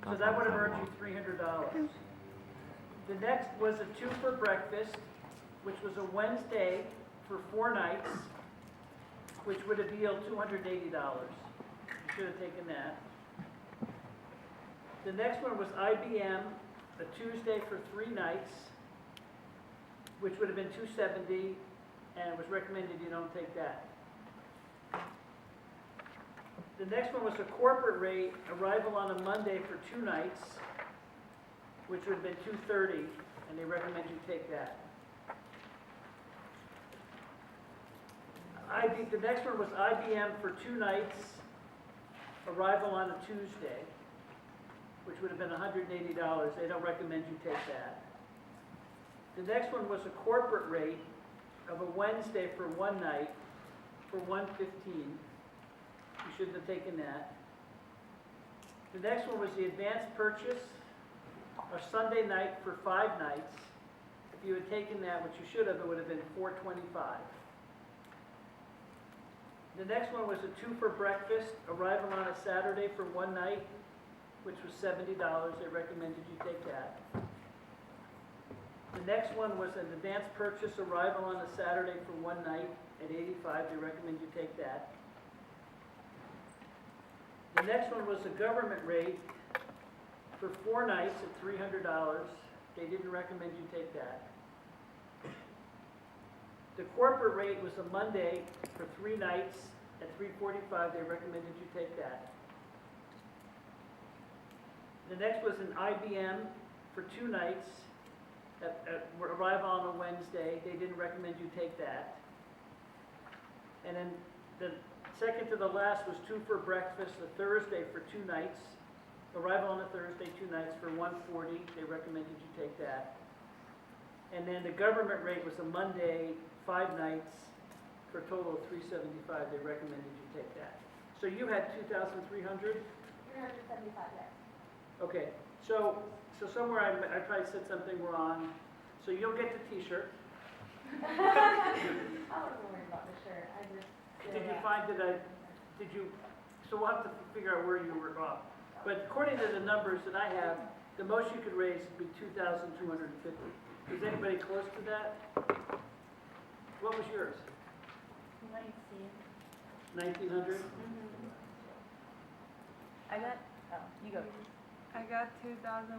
So that would have earned you $300. The next was a 2 for breakfast, which was a Wednesday for 4 nights, which would have yielded $280. You should have taken that. The next one was IBM, a Tuesday for 3 nights, which would have been $270, and it was recommended you don't take that. The next one was a corporate rate, arrival on a Monday for 2 nights, which would have been $230, and they recommend you take that. The next one was IBM for 2 nights, arrival on a Tuesday, which would have been $180. They don't recommend you take that. The next one was a corporate rate of a Wednesday for 1 night for $115. You shouldn't have taken that. The next one was the advanced purchase, a Sunday night for 5 nights. If you had taken that, which you should have, it would have been $425. The next one was a 2 for breakfast, arrival on a Saturday for 1 night, which was $70. They recommended you take that. The next one was an advanced purchase, arrival on a Saturday for 1 night at $85. They recommend you take that. The next one was a government rate for 4 nights at $300. They didn't recommend you take that. The corporate rate was a Monday for 3 nights at $345. They recommended you take that. The next was an IBM for 2 nights at arrival on a Wednesday. They didn't recommend you take that. And then the second to the last was 2 for breakfast, a Thursday for 2 nights. Arrival on a Thursday, 2 nights for $140. They recommended you take that. And then the government rate was a Monday, 5 nights for a total of $375. They recommended you take that. So you had 2,300? 375, yes. Okay, so somewhere I probably said something wrong. So you'll get the T-shirt. I wasn't worried about the shirt. I just Did you find that so we'll have to figure out where you were off. But according to the numbers that I have, the most you could raise would be $2,250. Is anybody close to that? What was yours? 1,900? I got, you go. I got 2,150.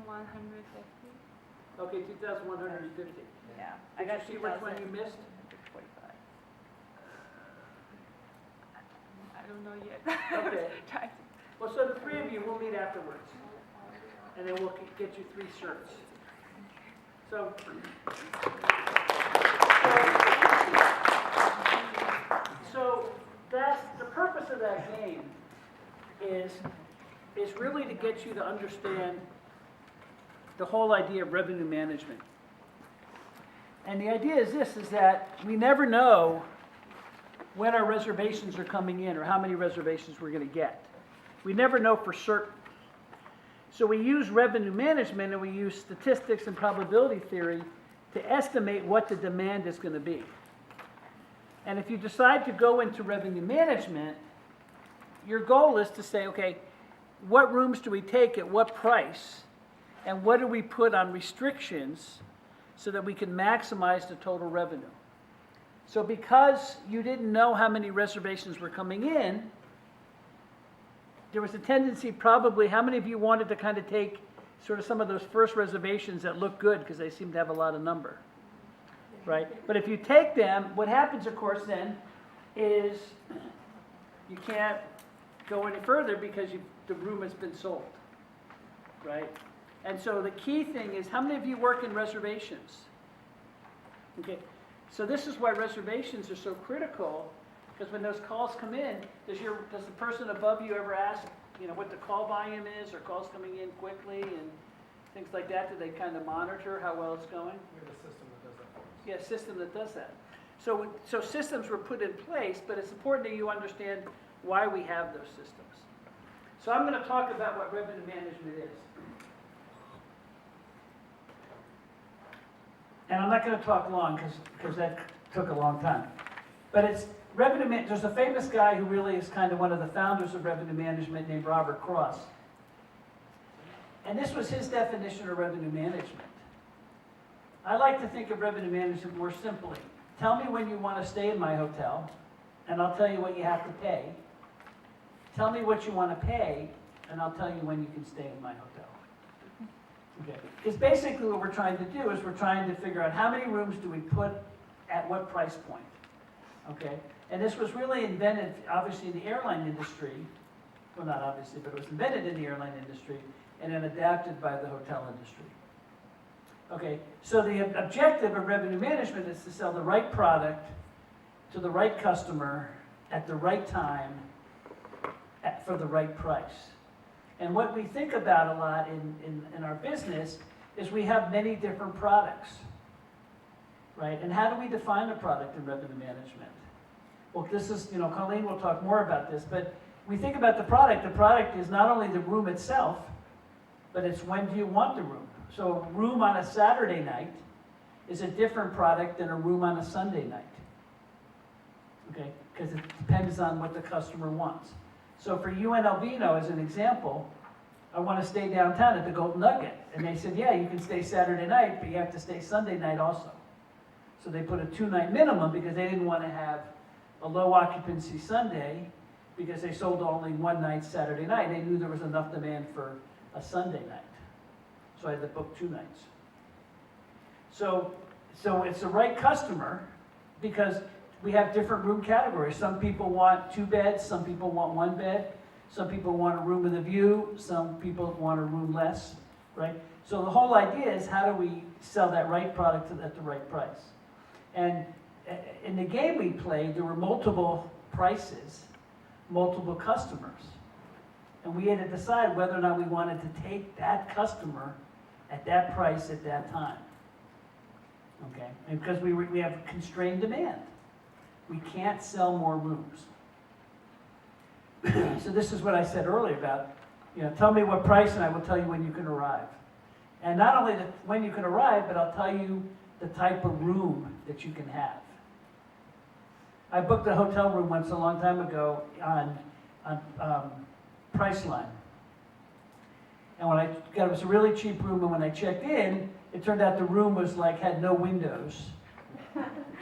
Okay, 2,150. Yeah. I got you see which one you missed? 45. I don't know yet. Okay. Try to. Well, so the 3 of you will meet afterwards, and then we'll get you 3 shirts. So that's the purpose of that game is really to get you to understand the whole idea of revenue management. And the idea is this, is that we never know when our reservations are coming in or how many reservations we're going to get. We never know for certain. So we use revenue management and we use statistics and probability theory to estimate what the demand is going to be. And if you decide to go into revenue management, your goal is to say, okay, what rooms do we take at what price? And what do we put on restrictions so that we can maximize the total revenue? So because you didn't know how many reservations were coming in, there was a tendency probably, how many of you wanted to kind of take sort of some of those first reservations that look good because they seem to have a lot of number, right? But if you take them, what happens, of course, then is you can't go any further because the room has been sold, right? And so the key thing is, how many of you work in reservations? Okay, so this is why reservations are so critical, because when those calls come in, does the person above you ever ask, what the call volume is, or calls coming in quickly and things like that? Do they kind of monitor how well it's going? We have a system that does that for us. Yeah, a system that does that. So systems were put in place, but it's important that you understand why we have those systems. So I'm going to talk about what revenue management is. And I'm not going to talk long because that took a long time. But it's there's a famous guy who really is kind of one of the founders of revenue management named Robert Cross. And this was his definition of revenue management. I like to think of revenue management more simply. Tell me when you want to stay in my hotel, and I'll tell you what you have to pay. Tell me what you want to pay, and I'll tell you when you can stay in my hotel. Okay? Because basically what we're trying to do is we're trying to figure out how many rooms do we put at what price point. Okay? And this was really invented, obviously, in the airline industry. Well, not obviously, but it was invented in the airline industry and then adapted by the hotel industry. Okay, so the objective of revenue management is to sell the right product to the right customer at the right time for the right price. And what we think about a lot in our business is we have many different products, right? And how do we define a product in revenue management? Well, this is, Colleen will talk more about this, but we think about the product. The product is not only the room itself, but it's when do you want the room. So a room on a Saturday night is a different product than a room on a Sunday night. Okay, because it depends on what the customer wants. So for UNLV, as an example, I want to stay downtown at the Golden Nugget. And they said, yeah, you can stay Saturday night, but you have to stay Sunday night also. So they put a 2-night minimum because they didn't want to have a low occupancy Sunday because they sold only one night Saturday night. They knew there was enough demand for a Sunday night. So I had to book 2 nights. So it's the right customer because we have different room categories. Some people want 2 beds, some people want 1 bed, some people want a room with a view, some people want a room less, right? So the whole idea is how do we sell that right product at the right price? And in the game we played, there were multiple prices, multiple customers. And we had to decide whether or not we wanted to take that customer at that price at that time. Okay? And because we have constrained demand. We can't sell more rooms. So this is what I said earlier about, tell me what price and I will tell you when you can arrive. And not only when you can arrive, but I'll tell you the type of room that you can have. I booked a hotel room once a long time ago on Priceline. And when it was a really cheap room, and when I checked in, it turned out the room had no windows.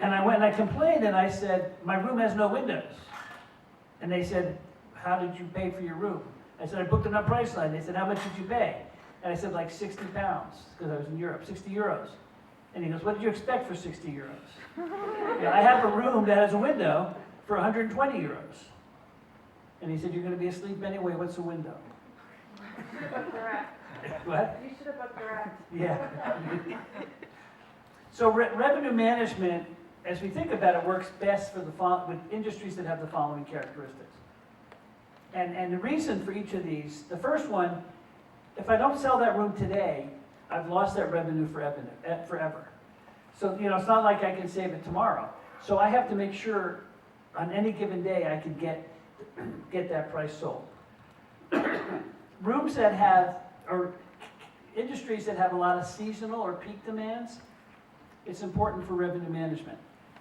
And I went and I complained and I said, my room has no windows. And they said, how did you pay for your room? I said, I booked it on Priceline. They said, how much did you pay? And I said, like 60 pounds, because I was in Europe, 60 euros. And he goes, what did you expect for 60 euros? I have a room that has a window for 120 euros. And he said, you're going to be asleep anyway, what's the window? You should have booked direct. What? You should have booked direct. Yeah. So revenue management, as we think about it, works best with industries that have the following characteristics. And the reason for each of these, the first one, if I don't sell that room today, I've lost that revenue forever. So, it's not like I can save it tomorrow. So I have to make sure on any given day I can get that price sold. Rooms that have, or industries that have a lot of seasonal or peak demands, it's important for revenue management.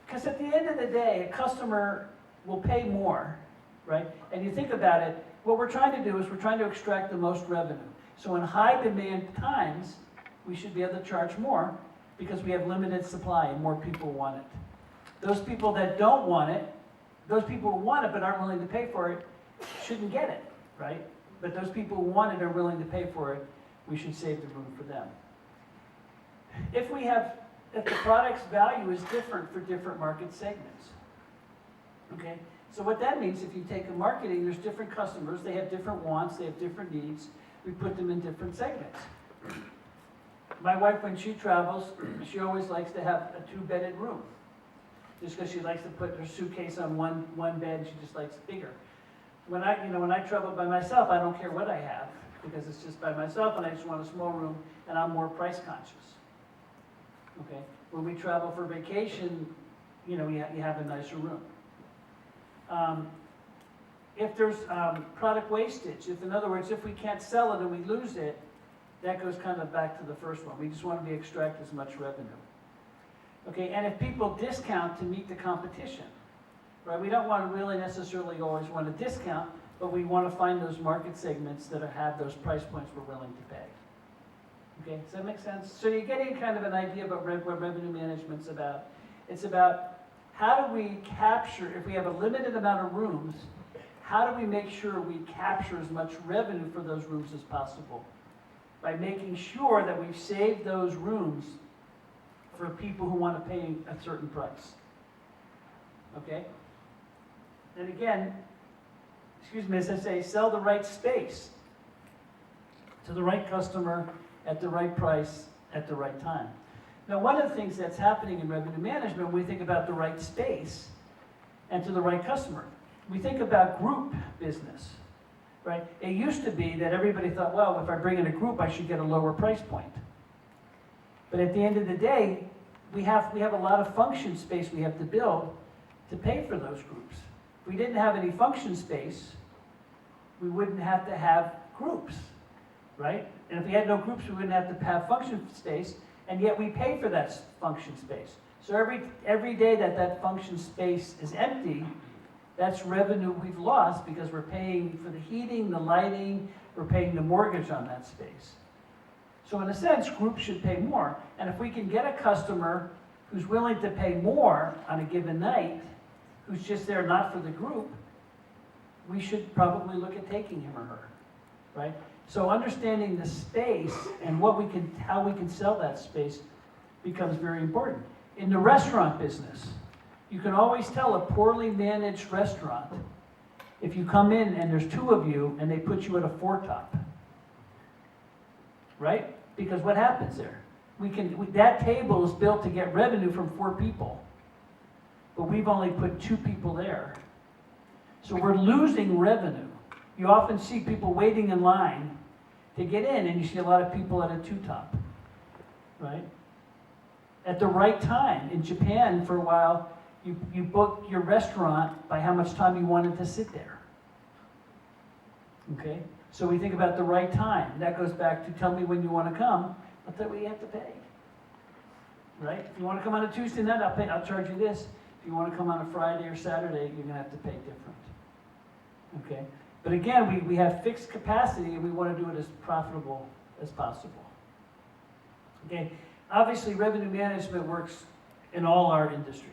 Because at the end of the day, a customer will pay more, right? And you think about it, what we're trying to do is we're trying to extract the most revenue. So in high demand times, we should be able to charge more because we have limited supply and more people want it. Those people that don't want it, those people who want it but aren't willing to pay for it, shouldn't get it, right? But those people who want it are willing to pay for it, we should save the room for them. If the product's value is different for different market segments, okay? So what that means, if you take a marketing, there's different customers, they have different wants, they have different needs, we put them in different segments. My wife, when she travels, she always likes to have a 2-bedded room. Just because she likes to put her suitcase on one bed, and she just likes it bigger. When I travel by myself, I don't care what I have, because it's just by myself, and I just want a small room, and I'm more price conscious. Okay? When we travel for vacation, you have a nicer room. If there's product wastage, in other words, if we can't sell it and we lose it, that goes kind of back to the first one. We just want to extract as much revenue. Okay, and if people discount to meet the competition, right? We don't want to really necessarily always want to discount, but we want to find those market segments that have those price points we're willing to pay. Okay, does that make sense? So you're getting kind of an idea about what revenue management's about. It's about how do we capture, if we have a limited amount of rooms, how do we make sure we capture as much revenue for those rooms as possible? By making sure that we've saved those rooms for people who want to pay a certain price. Okay? And again, excuse me, as I say, sell the right space to the right customer at the right price at the right time. Now, one of the things that's happening in revenue management, when we think about the right space and to the right customer, we think about group business, right? It used to be that everybody thought, well, if I bring in a group, I should get a lower price point. But at the end of the day, we have a lot of function space we have to build to pay for those groups. If we didn't have any function space, we wouldn't have to have groups, right? And if we had no groups, we wouldn't have to have function space, and yet we pay for that function space. So every day that that function space is empty, that's revenue we've lost because we're paying for the heating, the lighting, we're paying the mortgage on that space. So in a sense, groups should pay more. And if we can get a customer who's willing to pay more on a given night, who's just there not for the group, we should probably look at taking him or her, right? So understanding the space and how we can sell that space becomes very important. In the restaurant business, you can always tell a poorly managed restaurant if you come in and there's two of you and they put you at a four-top, right? Because what happens there? That table is built to get revenue from 4 people, but we've only put 2 people there. So we're losing revenue. You often see people waiting in line to get in, and you see a lot of people at a 2-top, right? At the right time. In Japan, for a while, you booked your restaurant by how much time you wanted to sit there. Okay? So we think about the right time. That goes back to tell me when you want to come. I'll tell you what you have to pay. Right? If you want to come on a Tuesday night, I'll charge you this. If you want to come on a Friday or Saturday, you're going to have to pay different. Okay? But again, we have fixed capacity and we want to do it as profitable as possible. Okay? Obviously, revenue management works in all our industries.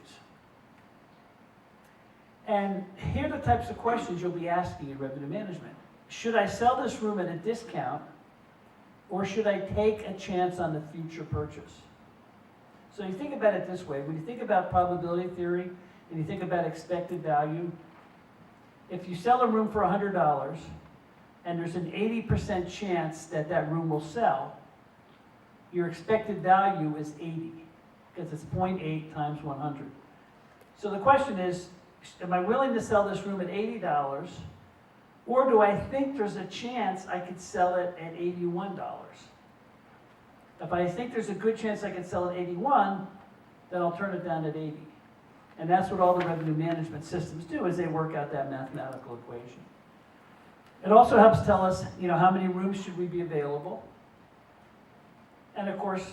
And here are the types of questions you'll be asking in revenue management. Should I sell this room at a discount, or should I take a chance on the future purchase? So you think about it this way. When you think about probability theory and you think about expected value, if you sell a room for $100 and there's an 80% chance that that room will sell, your expected value is 80 because it's 0.8 times 100. So the question is, am I willing to sell this room at $80, or do I think there's a chance I could sell it at $81? If I think there's a good chance I can sell at 81, then I'll turn it down at 80. And that's what all the revenue management systems do, is they work out that mathematical equation. It also helps tell us, how many rooms should we be available? And of course,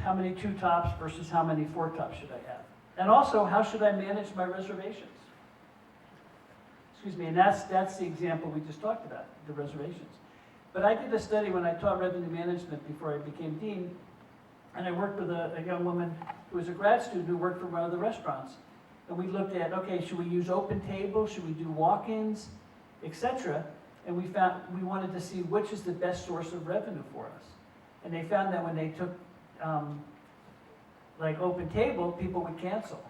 how many 2-tops versus how many 4-tops should I have? And also, how should I manage my reservations? Excuse me, and that's the example we just talked about, the reservations. But I did a study when I taught revenue management before I became dean, and I worked with a young woman who was a grad student who worked for one of the restaurants. And we looked at, okay, should we use open tables? Should we do walk-ins, etc.? And we wanted to see which is the best source of revenue for us. And they found that when they took open table, people would cancel.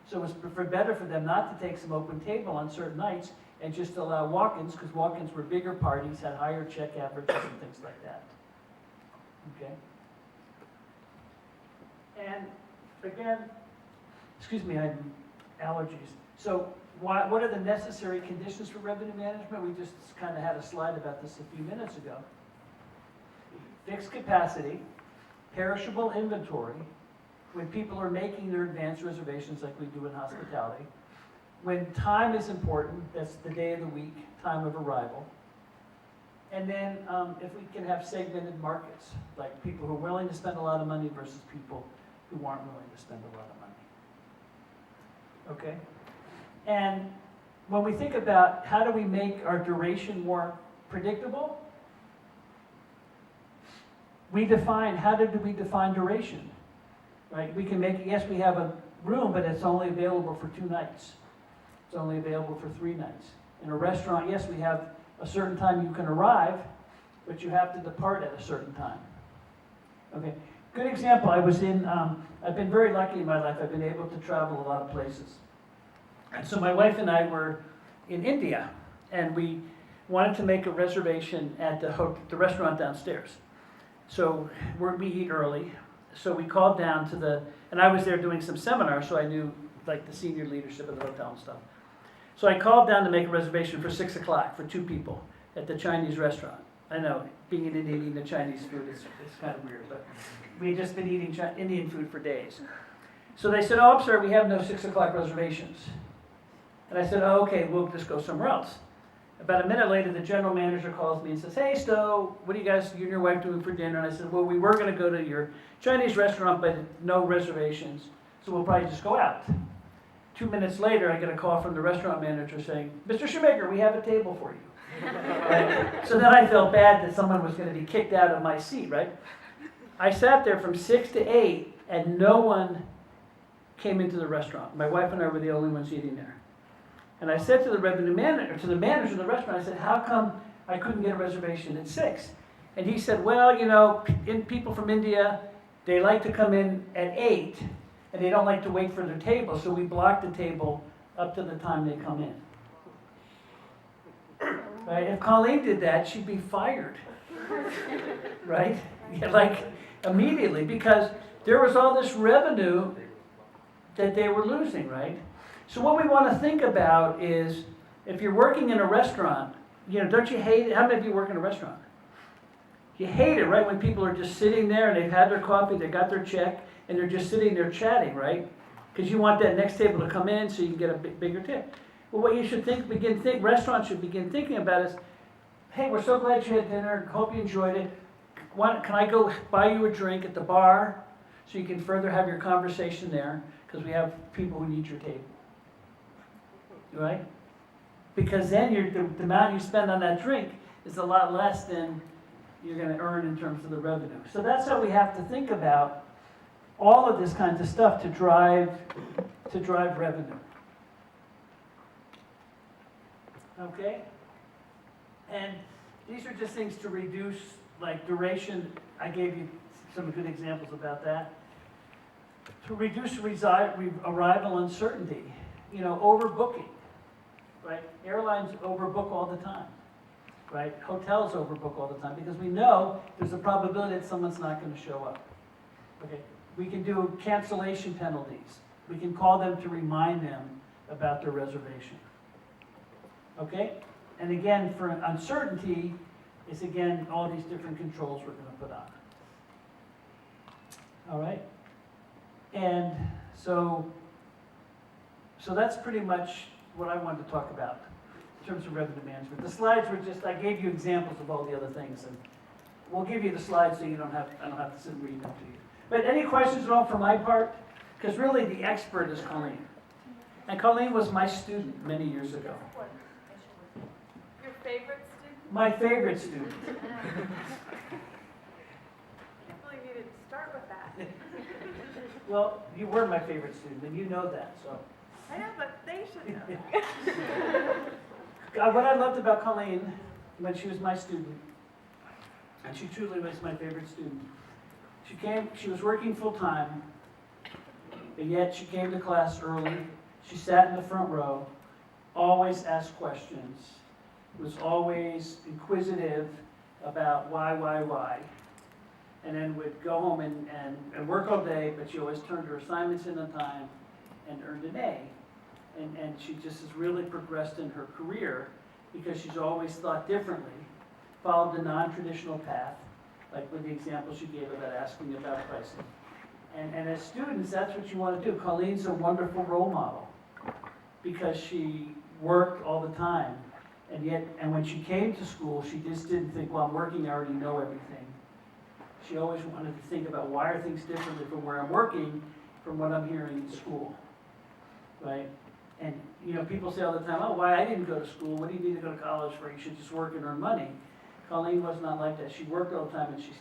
So it was better for them not to take some open table on certain nights and just allow walk-ins, because walk-ins were bigger parties, had higher check averages and things like that. Okay? And again, excuse me, I have allergies. So what are the necessary conditions for revenue management? We just kind of had a slide about this a few minutes ago. Fixed capacity, perishable inventory, when people are making their advance reservations like we do in hospitality. When time is important, that's the day of the week, time of arrival. And then if we can have segmented markets, like people who are willing to spend a lot of money versus people who aren't willing to spend a lot of money. Okay? And when we think about how do we make our duration more predictable, how did we define duration? Right, we can make, yes, we have a room, but it's only available for 2 nights. It's only available for 3 nights. In a restaurant, yes, we have a certain time you can arrive, but you have to depart at a certain time. Okay, good example, I've been very lucky in my life. I've been able to travel a lot of places. And so my wife and I were in India, and we wanted to make a reservation at the restaurant downstairs. So we eat early. So we called down to and I was there doing some seminars, so I knew like the senior leadership of the hotel and stuff. So I called down to make a reservation for 6 o'clock for 2 people at the Chinese restaurant. I know, being in India eating the Chinese food is kind of weird, but we had just been eating Indian food for days. So they said, oh, I'm sorry, we have no 6 o'clock reservations. And I said, oh, okay, we'll just go somewhere else. About a minute later, the general manager calls me and says, hey, Stowe, what are you guys, you and your wife doing for dinner? And I said, well, we were going to go to your Chinese restaurant, but no reservations, so we'll probably just go out. 2 minutes later, I get a call from the restaurant manager saying, Mr. Shoemaker, we have a table for you. Right? So then I felt bad that someone was going to be kicked out of my seat, right? I sat there from 6 to 8, and no one came into the restaurant. My wife and I were the only ones eating there. And I said to the manager of the restaurant, I said, how come I couldn't get a reservation at 6? And he said, well, you know, people from India, they like to come in at 8, and they don't like to wait for their table, so we block the table up to the time they come in. Right? If Colleen did that, she'd be fired. Right? Yeah, like, immediately, because there was all this revenue that they were losing, right? So what we want to think about is, if you're working in a restaurant, you know, don't you hate it? How many of you work in a restaurant? You hate it, right? When people are just sitting there and they've had their coffee, they got their check, and they're just sitting there chatting, right? Because you want that next table to come in so you can get a bigger tip. Well, what you should restaurants should begin thinking about is, hey, we're so glad you had dinner. Hope you enjoyed it. Can I go buy you a drink at the bar so you can further have your conversation there? Because we have people who need your table. Right? Because then the amount you spend on that drink is a lot less than you're going to earn in terms of the revenue. So that's how we have to think about all of this kinds of stuff to drive revenue. Okay? And these are just things to reduce, like duration. I gave you some good examples about that. To reduce arrival uncertainty. You know, overbooking. Right? Airlines overbook all the time. Right? Hotels overbook all the time because we know there's a probability that someone's not going to show up. Okay? We can do cancellation penalties. We can call them to remind them about their reservation. Okay? And again, for uncertainty, is again all these different controls we're going to put on. All right? And so that's pretty much what I wanted to talk about in terms of revenue management. The slides were just, I gave you examples of all the other things, and we'll give you the slides so I don't have to sit and read them to you. But any questions at all for my part? Because really the expert is Colleen. And Colleen was my student many years ago. Your favorite student? My favorite student. I can't believe you didn't start with that. Well, you were my favorite student, and you know that, so. I know, but they should know. What I loved about Colleen when she was my student, and she truly was my favorite student, she was working full time, and yet she came to class early. She sat in the front row, always asked questions, was always inquisitive about why, and then would go home and work all day, but she always turned her assignments in on time and earned an A. And she just has really progressed in her career because she's always thought differently, followed the non-traditional path, like with the examples you gave about asking about pricing. And as students, that's what you want to do. Colleen's a wonderful role model because she worked all the time. And when she came to school, she just didn't think, well, I'm working, I already know everything. She always wanted to think about why are things differently from where I'm working from what I'm hearing in school, right? And, you know, people say all the time, oh, why I didn't go to school? What do you need to go to college for? You should just work and earn money. Colleen was not like that. She worked all the time and she